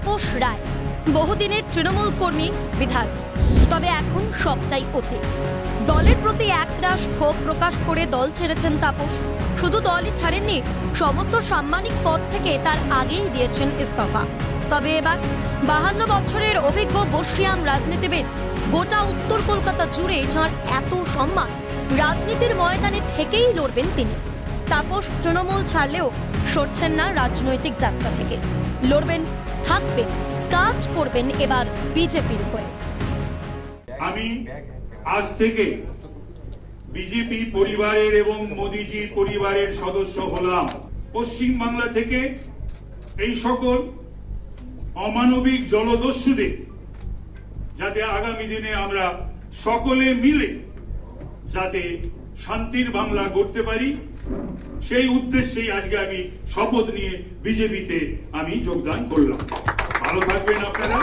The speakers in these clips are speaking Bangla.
তাপস রায় বহুদিনের তৃণমূল কর্মী বিধায়ক, তবে এখন সবটাই অতীত। দলের প্রতি একরাশ ক্ষোভ প্রকাশ করে দল ছেড়েছেন তাপস। শুধু দলই ছাড়েননি, সমস্ত সাম্মানিক পদ থেকে তার আগেই দিয়েছেন ইস্তফা। তবে এবার 52 বছরের অভিজ্ঞ বর্ষিয়ান রাজনীতিবিদ, গোটা উত্তর কলকাতা জুড়ে যাঁর এত সম্মান, রাজনীতির ময়দানে থেকেই লড়বেন তিনি। তাপস তৃণমূল ছাড়লেও সরছেন না রাজনৈতিক যাত্রা থেকে। লড়বেন, থাকবেন, কাজ করবেন এবার বিজেপির হয়ে। আমি আজ থেকে বিজেপি পরিবারের এবং মোদিজি পরিবারের সদস্য হলাম। পশ্চিম বাংলা থেকে এই সকল অমানবিক জলদস্যুদের যাতে আগামী দিনে আমরা সকলে মিলে যাতে শান্তির বাংলা গড়তে পারি, সেই উদ্দেশ্যেই আজকে আমি শপথ নিয়ে বিজেপিতে আমি যোগদান করলাম। ভালো থাকবেন আপনারা।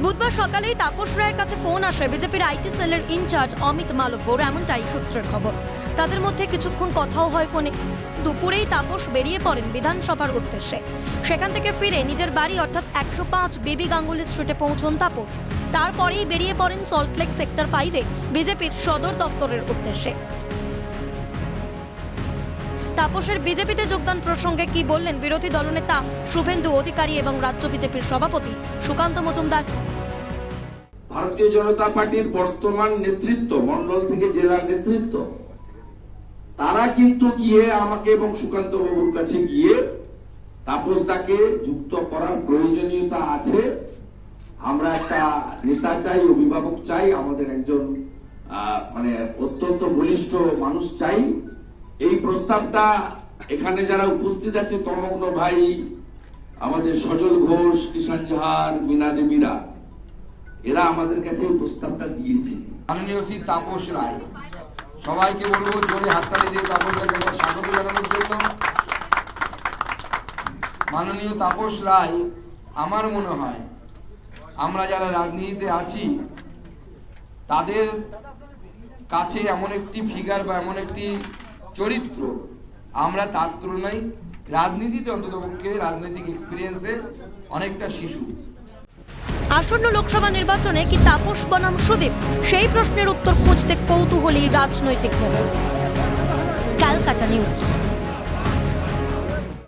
বুধবার সকালেই তাপস রায়ের কাছে ফোন আসে বিজেপির আইটি সেলের ইনচার্জ অমিত মালব্যর, এমনটাই সূত্রের খবর। তাদের মধ্যে কিছুক্ষণ কথাও হয় ফোনে। দুপুরেই তাপস বেরিয়ে পড়েন বিধানসভার উদ্দেশ্যে। সেখান থেকে ফিরে নিজের বাড়ি অর্থাৎ 105 বেবি গাঙ্গুলি স্ট্রিটে পৌঁছন তাপস। তারপরেই বেরিয়ে পড়েন সল্টলেক সেক্টর 5-এ বিজেপির সদর দপ্তরের উদ্দেশ্যে। তাপসের বিজেপিতে যোগদান প্রসঙ্গে কি বললেন বিরোধী দলনেতা শুভেন্দু অধিকারী এবং রাজ্য বিজেপির সভাপতি সুকান্ত মজুমদার? ভারতীয় জনতা পার্টির বর্তমান নেতৃত্ব, মন্ডল থেকে জেলার নেতৃত্ব, তারা কিন্তু গিয়ে আমাকে এবং সুকান্ত বাবুর কাছে গিয়ে তাপসদাকে যুক্ত করার প্রয়োজনীয়তা আছে, আমরা একটা নেতা চাই, অভিভাবক চাই, আমাদের একজন অত্যন্ত বলিষ্ঠ মানুষ চাই। এই প্রস্তাবটা এখানে যারা উপস্থিত আছে, তমগ্ন ভাই, আমাদের সজল ঘোষ, কিষান জাহার, মীনা দেবীরা, এরা আমাদের কাছে এই প্রস্তাবটা দিয়েছে। মাননীয় শ্রী তাপস রায়, সবাইকে বলবো জোরে হাততালি দিয়ে তাপস রায়কে স্বাগত জানানোর জন্য। মাননীয় তাপস রায়, আমার মনে হয় আমরা যারা রাজনীতিতে আছি তাদের কাছে এমন একটি ফিগার বা এমন একটি চরিত্র, আমরা তার তুলনায় রাজনীতিতে অন্ততপক্ষে রাজনৈতিক এক্সপিরিয়েন্সে অনেকটা শিশু। আসন্ন লোকসভা নির্বাচনে কি তাপস বনাম সুদীপ, সেই প্রশ্নের উত্তর খুঁজতে কৌতূহলী রাজনৈতিক মহল। ক্যালকাটা নিউজ।